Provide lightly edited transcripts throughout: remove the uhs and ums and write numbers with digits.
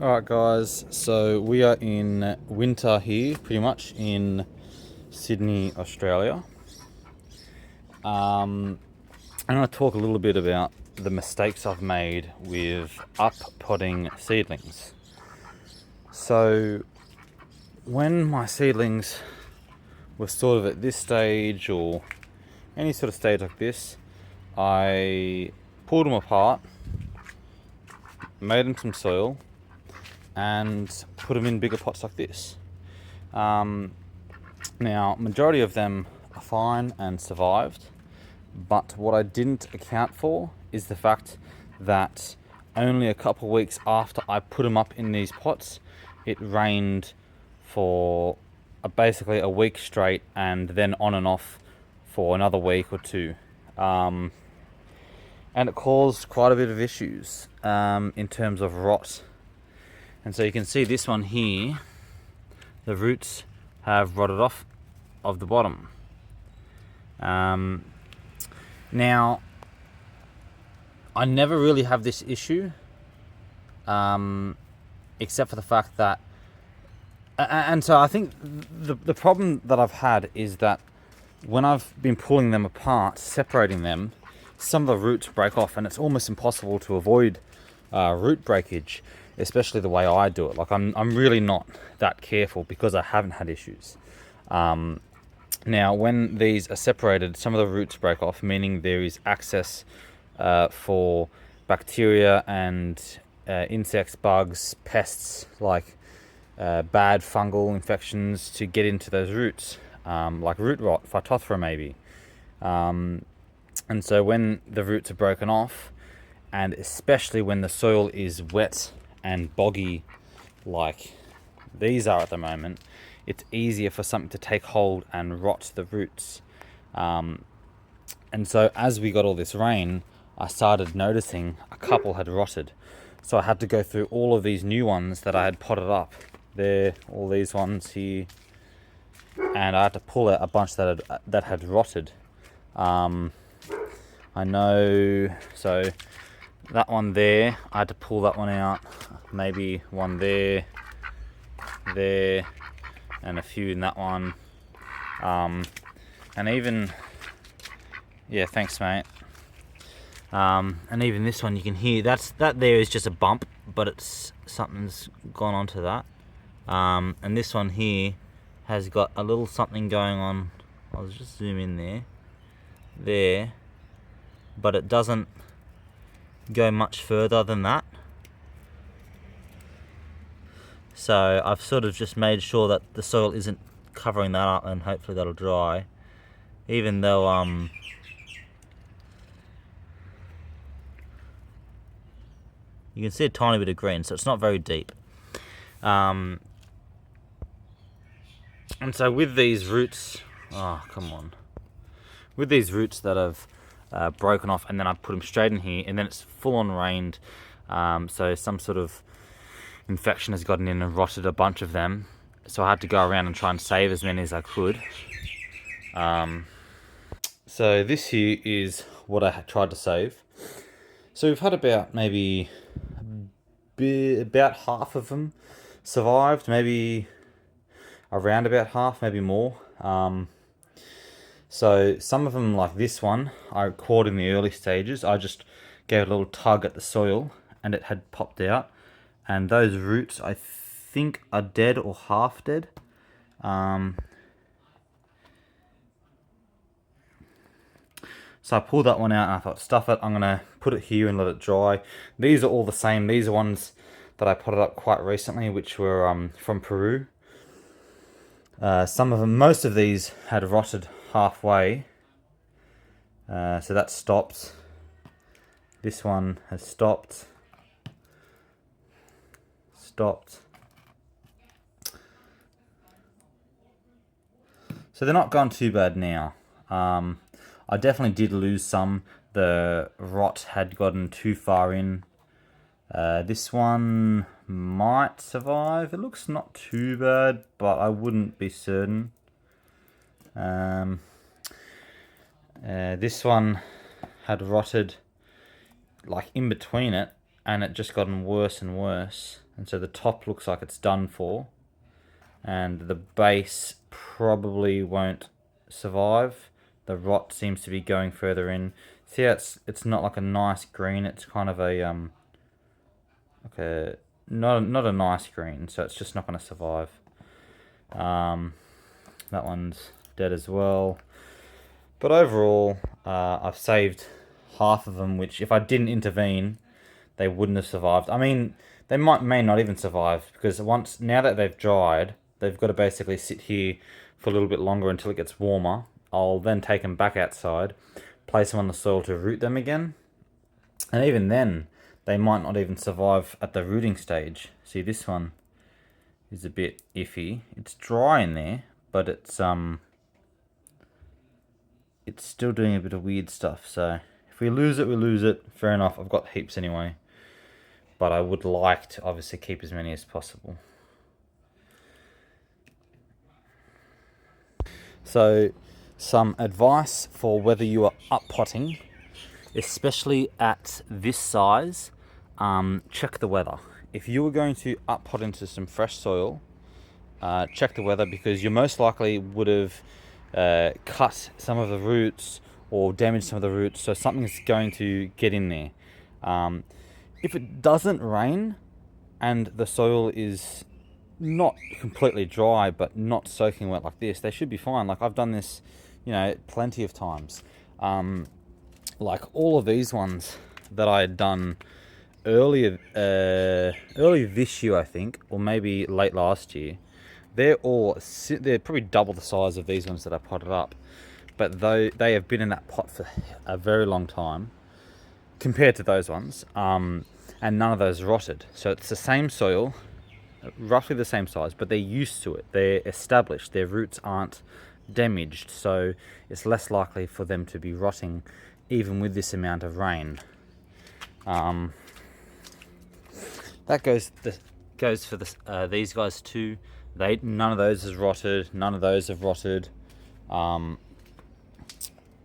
Alright guys, so we are in winter here, pretty much in Sydney, Australia. I'm going to talk a little bit about the mistakes I've made with up-potting seedlings. So when my seedlings were sort of at this stage or any sort of stage like this, I pulled them apart, made them some soil, and put them in bigger pots like this. Now, majority of them are fine and survived, but what I didn't account for is the fact that only a couple of weeks after I put them up in these pots, it rained for basically a week straight, and then on and off for another week or two. And it caused quite a bit of issues in terms of rot. And so you can see this one here, the roots have rotted off of the bottom. Now, I never really have this issue, except for the fact that, and so I think the problem that I've had is that when I've been pulling them apart, separating them, some of the roots break off, and it's almost impossible to avoid root breakage, especially the way I do it. Like I'm really not that careful because I haven't had issues. Now, when these are separated, some of the roots break off, meaning there is access for bacteria and insects, bugs, pests, like bad fungal infections to get into those roots, like root rot, Phytophthora maybe. And so when the roots are broken off, and especially when the soil is wet and boggy like these are at the moment, it's easier for something to take hold and rot the roots. And so as we got all this rain, I started noticing a couple had rotted. So I had to go through all of these new ones that I had potted up. There, all these ones here. And I had to pull out a bunch that had rotted. I know, so that one there, I had to pull that one out. Maybe one there, and a few in that one. And even, yeah, thanks mate. And even this one, you can hear, that there is just a bump, but it's something's gone onto that. And this one here has got a little something going on. I'll just zoom in there, but it doesn't go much further than that. So I've sort of just made sure that the soil isn't covering that up, and hopefully that'll dry. Even though you can see a tiny bit of green, so it's not very deep. And so with these roots, with these roots that have broken off, and then I put them straight in here, and then it's full on rained, so some sort of infection has gotten in and rotted a bunch of them. So I had to go around and try and save as many as I could. So this here is what I had tried to save. So we've had about maybe about half of them survived, maybe around about half, maybe more. So some of them, like this one, I caught in the early stages. I just gave a little tug at the soil and it had popped out. And those roots, I think, are dead or half dead. So I pulled that one out and I thought, stuff it, I'm going to put it here and let it dry. These are all the same. These are ones that I potted up quite recently, which were from Peru. Some of them, most of these had rotted halfway. So that stopped. This one has stopped. So they're not gone too bad now. I definitely did lose some. The rot had gotten too far in. This one might survive. It looks not too bad, but I wouldn't be certain. This one had rotted like in between it, and it just gotten worse and worse. And so the top looks like it's done for, and the base probably won't survive. The rot seems to be going further in. See how it's not like a nice green. It's kind of a not a nice green. So it's just not going to survive. That one's dead as well. But overall, I've saved half of them, which if I didn't intervene, they wouldn't have survived. I mean, they may not even survive, because now that they've dried, they've got to basically sit here for a little bit longer until it gets warmer. I'll then take them back outside, place them on the soil to root them again. And even then, they might not even survive at the rooting stage. See, this one is a bit iffy. It's dry in there, but it's still doing a bit of weird stuff. So if we lose it, we lose it. Fair enough. I've got heaps anyway. But I would like to obviously keep as many as possible. So some advice for whether you are up potting, especially at this size, check the weather. If you were going to up pot into some fresh soil, check the weather, because you most likely would have cut some of the roots or damaged some of the roots, so something's going to get in there. If it doesn't rain and the soil is not completely dry but not soaking wet like this, they should be fine. Like, I've done this, plenty of times. Like all of these ones that I had done early this year, I think, or maybe late last year, they're probably double the size of these ones that I potted up, but though they have been in that pot for a very long time compared to those ones, and none of those rotted. So it's the same soil, roughly the same size, but they're used to it. They're established. Their roots aren't damaged, so it's less likely for them to be rotting even with this amount of rain. That goes for these guys too. None of those has rotted. None of those have rotted.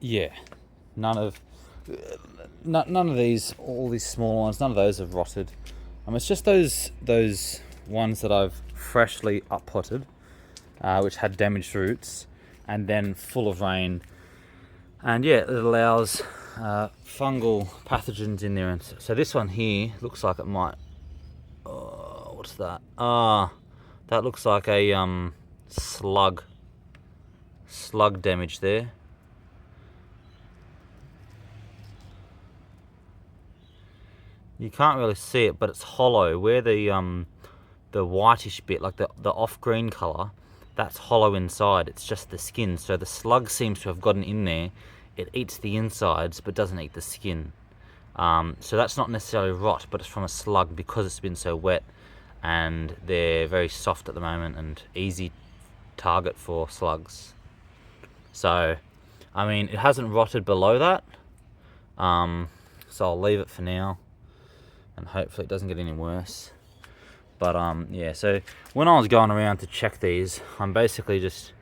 Yeah, none of these, all these small ones, none of those have rotted. It's just those ones that I've freshly up potted, which had damaged roots and then full of rain. And yeah, it allows fungal pathogens in there. And so this one here looks like it might. What's that? That looks like a slug damage there. You can't really see it, but it's hollow. Where the whitish bit, like the off green color, that's hollow inside. It's just the skin. So the slug seems to have gotten in there. It eats the insides, but doesn't eat the skin. So that's not necessarily rot, but it's from a slug, because it's been so wet, and they're very soft at the moment and easy target for slugs. So, I mean, it hasn't rotted below that. So I'll leave it for now, and hopefully it doesn't get any worse. But yeah, so when I was going around to check these, I'm basically just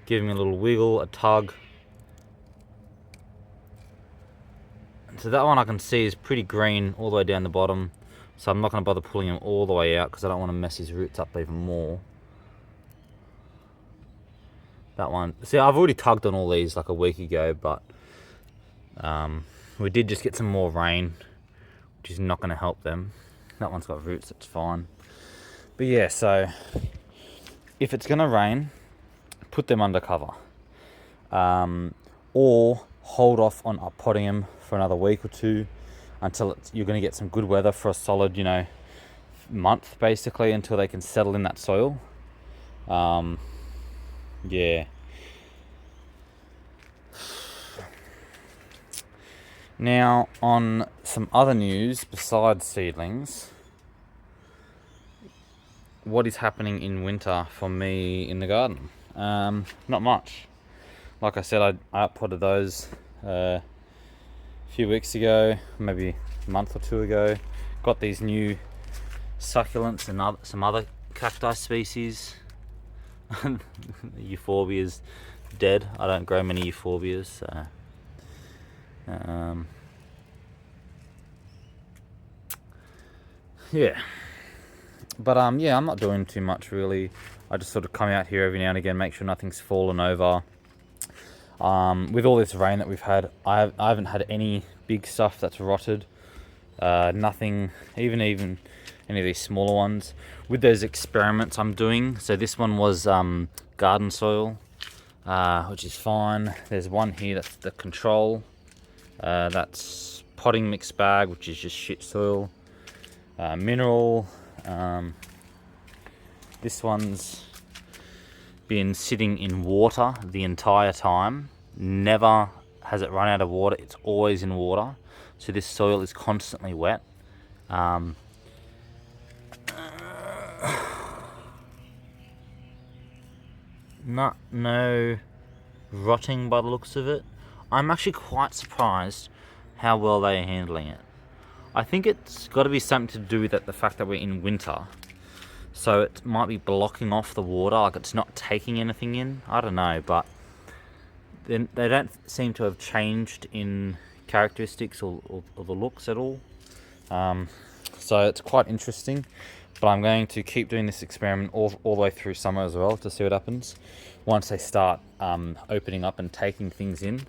giving a little wiggle, a tug. So that one I can see is pretty green all the way down the bottom, so I'm not going to bother pulling him all the way out, because I don't want to mess his roots up even more. That one, see, I've already tugged on all these like a week ago, but we did just get some more rain, which is not going to help them. That one's got roots, that's fine. But yeah, so if it's going to rain, put them under cover, or hold off on up potting them for another week or two until you're going to get some good weather for a solid, month basically, until they can settle in that soil. Yeah. Now, on some other news besides seedlings, what is happening in winter for me in the garden? Not much. Like I said, I up potted those a few weeks ago, maybe a month or two ago. Got these new succulents and some other cacti species. Euphorbia's dead. I don't grow many euphorbias, so yeah. But yeah, I'm not doing too much really. I just sort of come out here every now and again, make sure nothing's fallen over. With all this rain that we've had, I haven't had any big stuff that's rotted. Nothing, even any of these smaller ones. With those experiments I'm doing, so this one was garden soil, which is fine. There's one here that's the control. That's potting mix bag, which is just shit soil. Mineral. This one's been sitting in water the entire time. Never has it run out of water. It's always in water. So this soil is constantly wet. No rotting by the looks of it. I'm actually quite surprised how well they are handling it. I think it's got to be something to do with the fact that we're in winter. So it might be blocking off the water, like it's not taking anything in. I don't know, but then they don't seem to have changed in characteristics or the looks at all. So it's quite interesting. But I'm going to keep doing this experiment all the way through summer as well to see what happens once they start opening up and taking things in.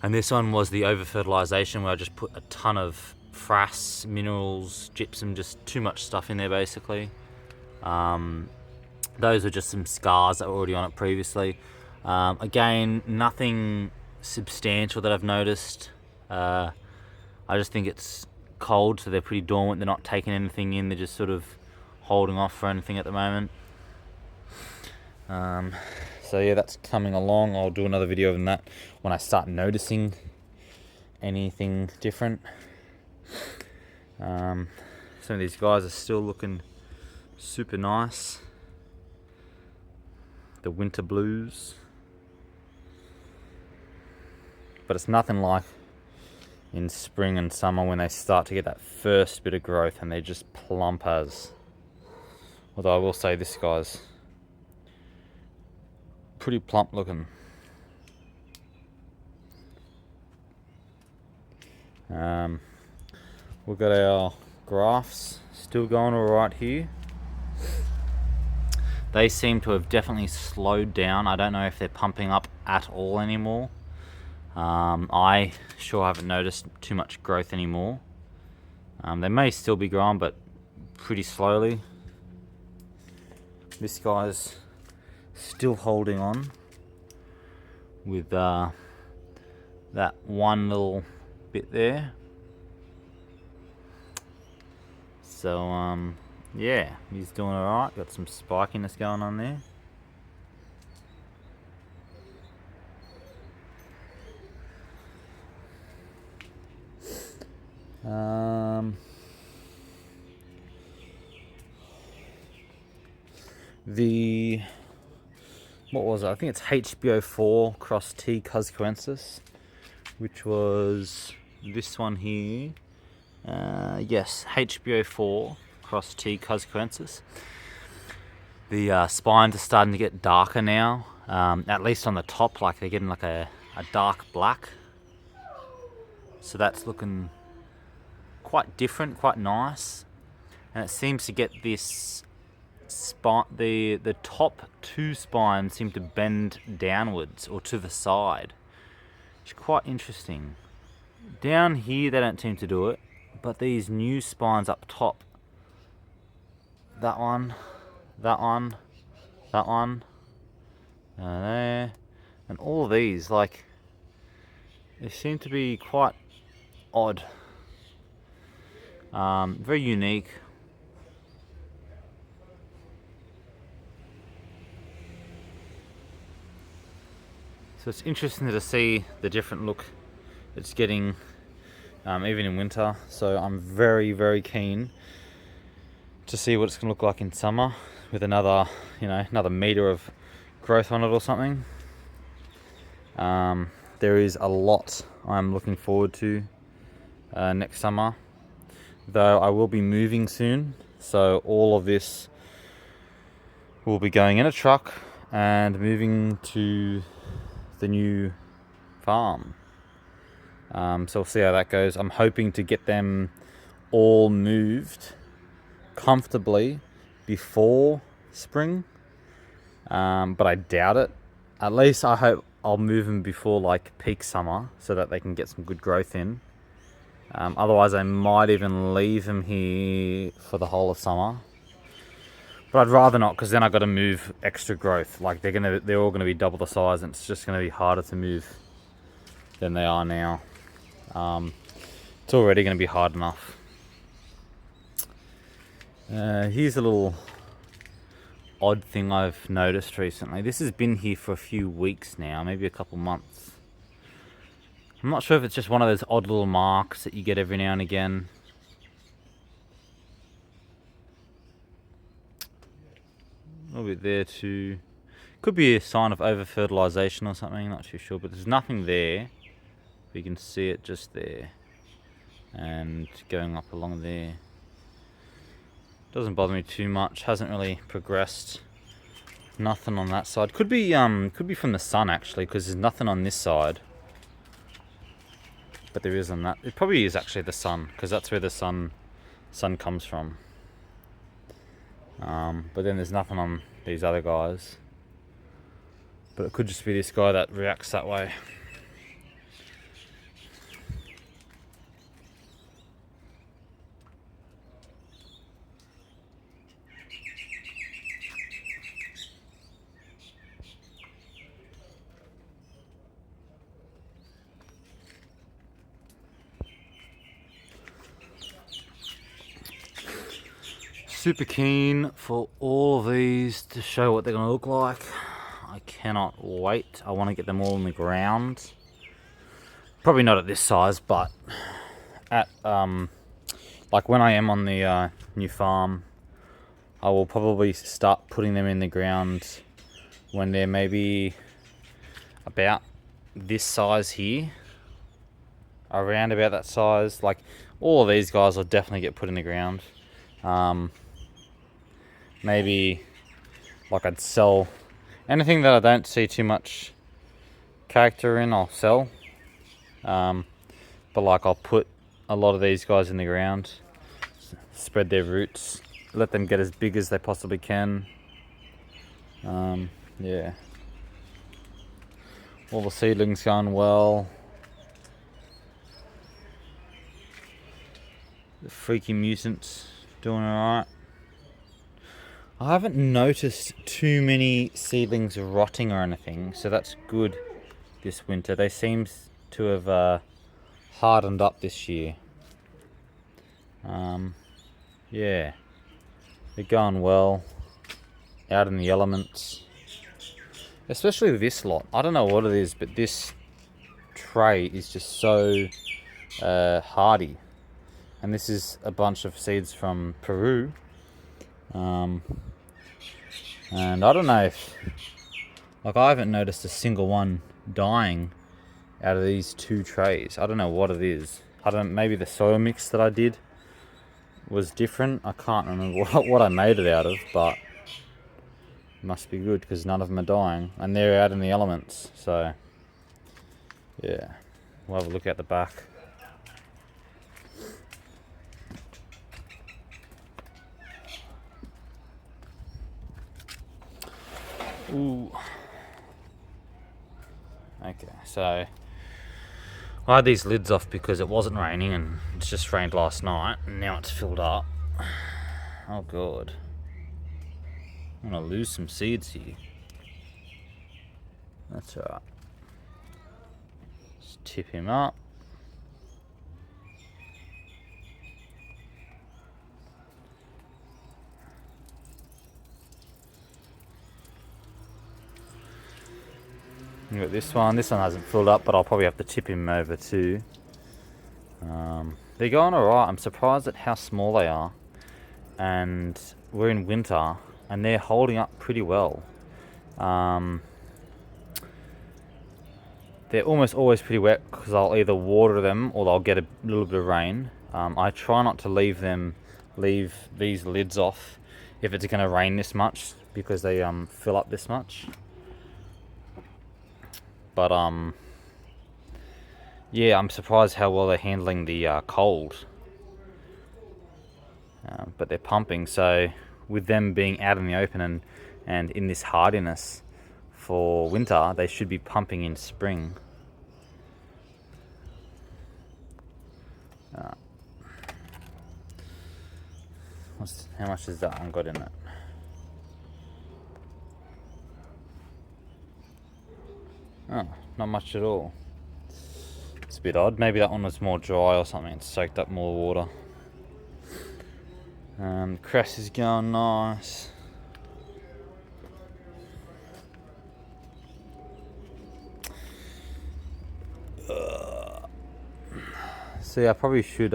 And this one was the over-fertilization, where I just put a ton of frass, minerals, gypsum, just too much stuff in there basically. Those are just some scars that were already on it previously. Again, nothing substantial that I've noticed. I just think it's cold, so they're pretty dormant. They're not taking anything in. They're just sort of holding off for anything at the moment. So yeah, that's coming along. I'll do another video on that when I start noticing anything different. Some of these guys are still looking super nice. The winter blues. But it's nothing like in spring and summer when they start to get that first bit of growth and they're just plump as. Although I will say this guy's pretty plump looking. We've got our grafts still going alright here. They seem to have definitely slowed down. I don't know if they're pumping up at all anymore. I sure haven't noticed too much growth anymore. They may still be growing, but pretty slowly. This guy's still holding on with that one little bit there. So yeah, he's doing alright. Got some spikiness going on there. What was it? I think it's HBO4 cross T. cuscuensis, which was this one here. Yes, HBO4 cross T. cuscuensis. The spines are starting to get darker now, at least on the top, like they're getting like a dark black. So that's looking quite different, quite nice. And it seems to get this spine, the top two spines seem to bend downwards or to the side. It's quite interesting. Down here they don't seem to do it, but these new spines up top, that one, that one, that one, there, and all of these, like, they seem to be quite odd. Very unique. So it's interesting to see the different look it's getting, even in winter. So I'm very, very keen to see what it's going to look like in summer with another meter of growth on it or something. There is a lot I'm looking forward to next summer, though I will be moving soon, so all of this will be going in a truck and moving to the new farm. So we'll see how that goes. I'm hoping to get them all moved comfortably before spring, but I doubt it. At least I hope I'll move them before like peak summer so that they can get some good growth in. Otherwise I might even leave them here for the whole of summer. But I'd rather not, because then I've got to move extra growth. Like they're all gonna be double the size, and it's just gonna be harder to move than they are now. It's already gonna be hard enough. Here's a little odd thing I've noticed recently. This has been here for a few weeks now, maybe a couple months. I'm not sure if it's just one of those odd little marks that you get every now and again. A little bit there too. Could be a sign of over fertilization or something, not too sure, but there's nothing there. You can see it just there and going up along there. Doesn't bother me too much, hasn't really progressed. Nothing on that side. Could be from the sun actually, because there's nothing on this side. But there is on that. It probably is actually the sun, because that's where the sun comes from. But then there's nothing on these other guys. But it could just be this guy that reacts that way. Super keen for all of these to show what they're going to look like. I cannot wait. I want to get them all in the ground. Probably not at this size, but at like when I am on the new farm, I will probably start putting them in the ground when they're maybe about this size here, around about that size. Like all of these guys will definitely get put in the ground. Maybe like I'd sell anything that I don't see too much character in, I'll sell. But like I'll put a lot of these guys in the ground, spread their roots, let them get as big as they possibly can. Yeah. All the seedlings going well. The freaky mutants doing alright. I haven't noticed too many seedlings rotting or anything, so that's good this winter. They seem to have hardened up this year. Yeah, they're going well, out in the elements. Especially this lot. I don't know what it is, but this tray is just so hardy. And this is a bunch of seeds from Peru. And I don't know if, like, I haven't noticed a single one dying out of these two trays. I don't know what it is. Maybe the soil mix that I did was different. I can't remember what I made it out of, but it must be good because none of them are dying. And they're out in the elements, so yeah. We'll have a look at the back. Ooh. Okay, so I had these lids off because it wasn't raining and it's just rained last night and now it's filled up. Oh god. I'm gonna lose some seeds here. That's alright. Just tip him up. You got this one. This one hasn't filled up, but I'll probably have to tip him over too. They're going alright. I'm surprised at how small they are. And we're in winter, and they're holding up pretty well. They're almost always pretty wet because I'll either water them or they'll get a little bit of rain. I try not to leave these lids off if it's going to rain this much because they fill up this much. But yeah, I'm surprised how well they're handling the cold. but they're pumping. So with them being out in the open and in this hardiness for winter, they should be pumping in spring. How much has that one got in it? Oh, not much at all. It's a bit odd. Maybe that one was more dry or something. It's soaked up more water. Cress is going nice. See, I probably should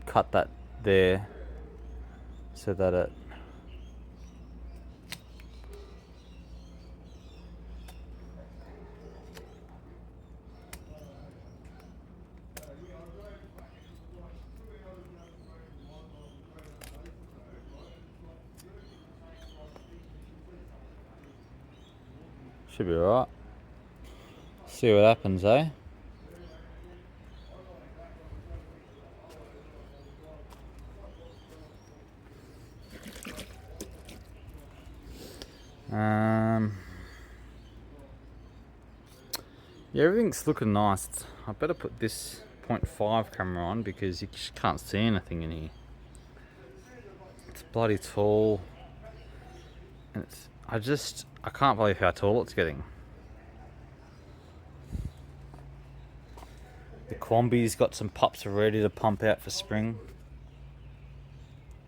cut that there so that it should be alright. See what happens, eh? Yeah, everything's looking nice. I better put this 0.5 camera on because you just can't see anything in here. It's bloody tall. And I can't believe how tall it's getting. The Quambi's got some pups ready to pump out for spring.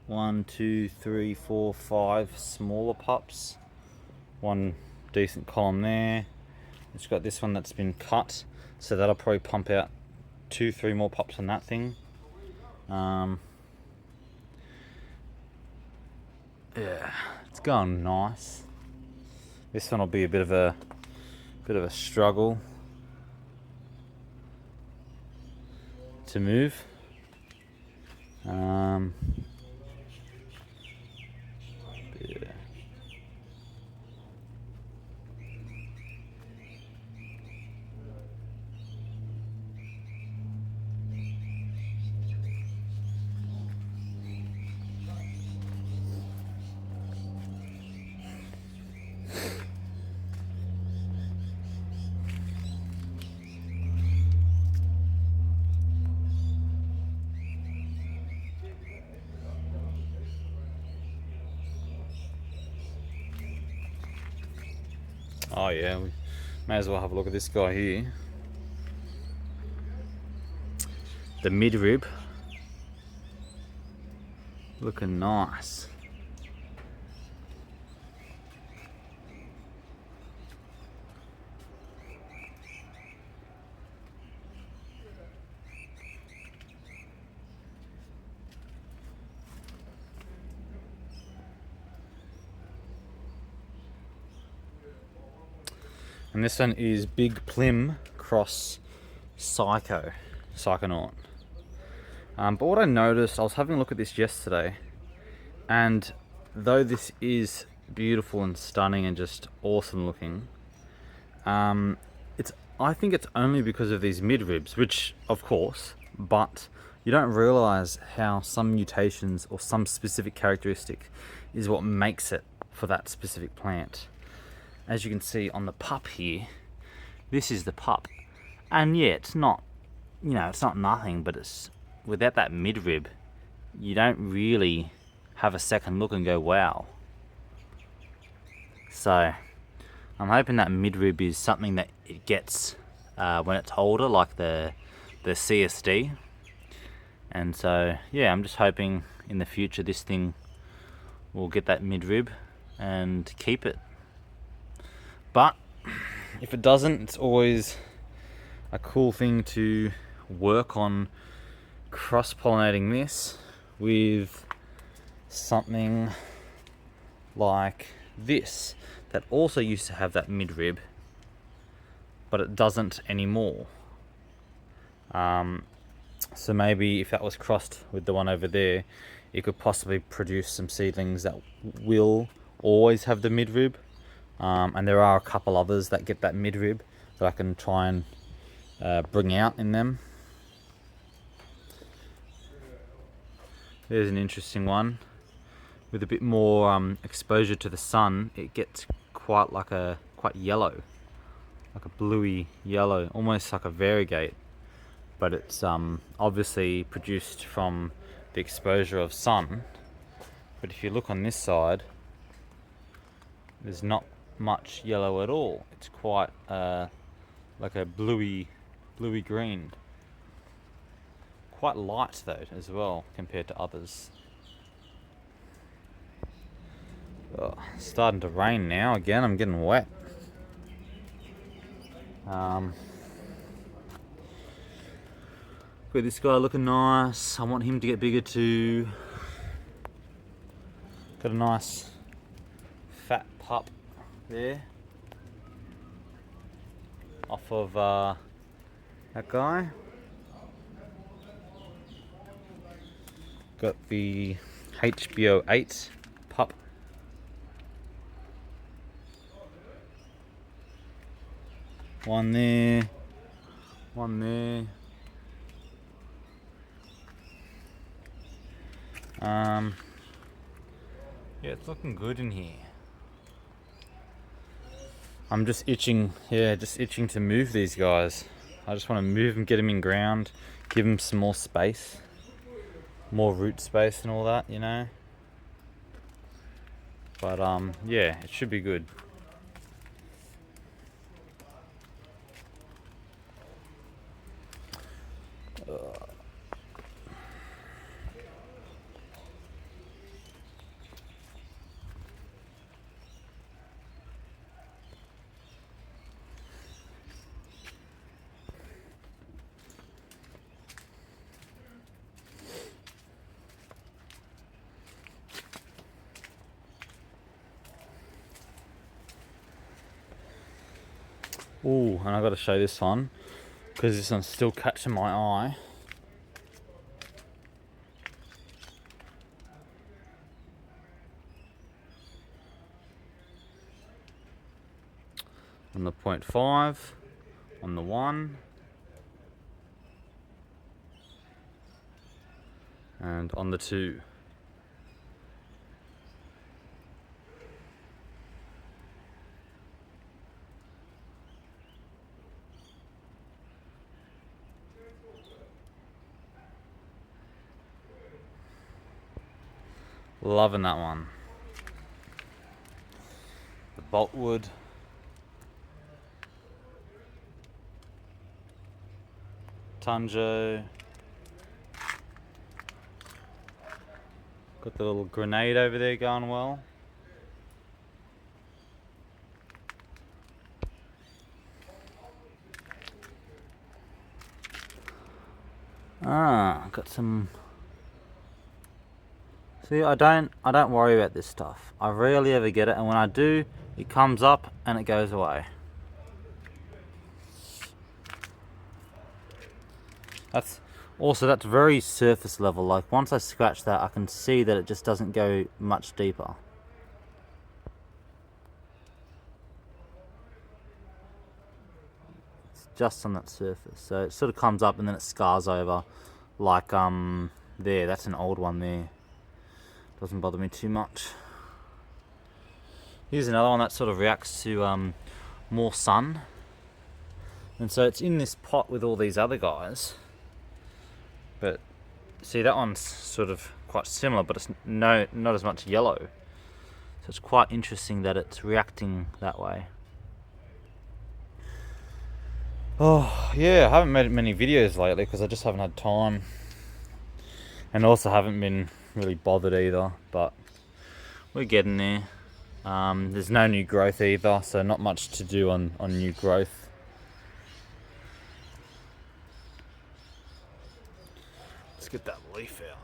1, 2, 3, 4, 5 smaller pups. One decent column there. It's got this one that's been cut, so that'll probably pump out 2, 3 more pups on that thing. Yeah, it's going nice. This one will be a bit of a struggle to move. Yeah. Oh yeah, we may as well have a look at this guy here. The midrib. Looking nice. And this one is Big Plim cross Psychonaut. But what I noticed, I was having a look at this yesterday, and though this is beautiful and stunning and just awesome looking, I think it's only because of these midribs, which of course, but you don't realize how some mutations or some specific characteristic is what makes it for that specific plant. As you can see on the pup here, this is the pup. And yeah, it's not, it's not nothing, but it's without that midrib, you don't really have a second look and go, wow. So, I'm hoping that midrib is something that it gets when it's older, like the CSD. And so, yeah, I'm just hoping in the future this thing will get that midrib and keep it. But if it doesn't, it's always a cool thing to work on cross-pollinating this with something like this that also used to have that midrib, but it doesn't anymore. So maybe if that was crossed with the one over there, it could possibly produce some seedlings that will always have the midrib. And there are a couple others that get that midrib that I can try and bring out in them. There's an interesting one. With a bit more exposure to the sun, it gets quite yellow, like a bluey yellow, almost like a variegate. But it's obviously produced from the exposure of sun. But if you look on this side, there's not much yellow at all. It's quite like a bluey green. Quite light though as well compared to others. Oh, it's starting to rain now again. I'm getting wet. Got this guy looking nice. I want him to get bigger too. Got a nice fat pup there off of that guy. Got the HBO 8 pup. One there, one there. Yeah, it's looking good in here. I'm just itching to move these guys. I just want to move them, get them in ground, give them some more space, more root space and all that, you know. But yeah, it should be good. Ooh, and I got to show this one because this one's still catching my eye. On the 0.5, on the 1, and on the 2. Loving that one. The boltwood. Tunjo. Got the little grenade over there going well. Got some. See, I don't worry about this stuff. I rarely ever get it, and when I do, it comes up and it goes away. That's very surface level. Like once I scratch that, I can see that it just doesn't go much deeper. It's just on that surface. So it sort of comes up and then it scars over. Like there, that's an old one there. Doesn't bother me too much. Here's another one that sort of reacts to more sun. And so it's in this pot with all these other guys. But see, that one's sort of quite similar, but it's not as much yellow. So it's quite interesting that it's reacting that way. Oh yeah, I haven't made many videos lately because I just haven't had time. And also haven't been really bothered either, but we're getting there. There's no new growth either, so not much to do on new growth. Let's get that leaf out.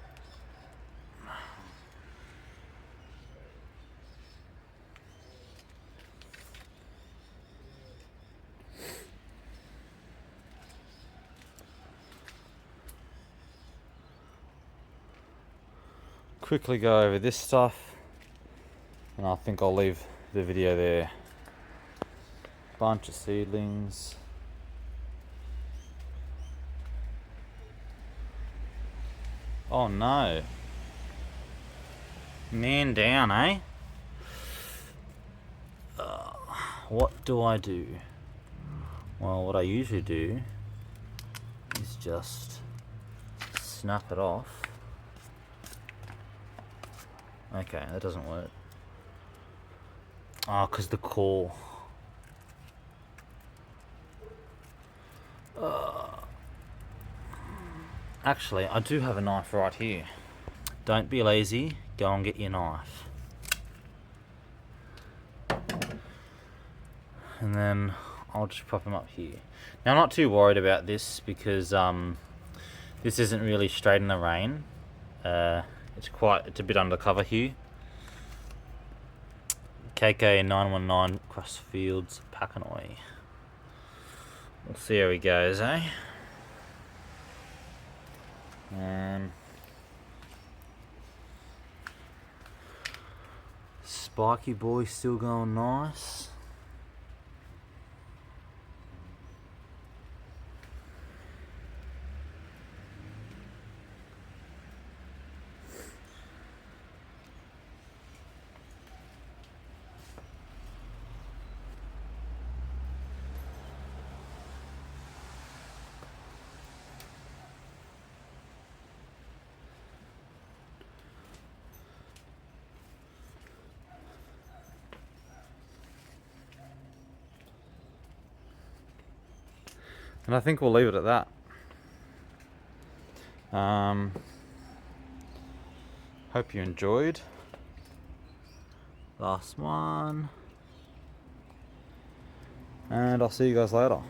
Quickly go over this stuff, and I think I'll leave the video there. Bunch of seedlings. Oh no, Man down, eh? What do I do? Well, what I usually do is just snap it off. Okay, that doesn't work. Oh, because the core. Actually, I do have a knife right here. Don't be lazy, go and get your knife. And then I'll just prop them up here. Now I'm not too worried about this because this isn't really straight in the rain. It's a bit undercover here. KK 919 across fields, Packanoy. We'll see how he goes, eh? Spiky boy still going nice. And I think we'll leave it at that. Hope you enjoyed. Last one. And I'll see you guys later.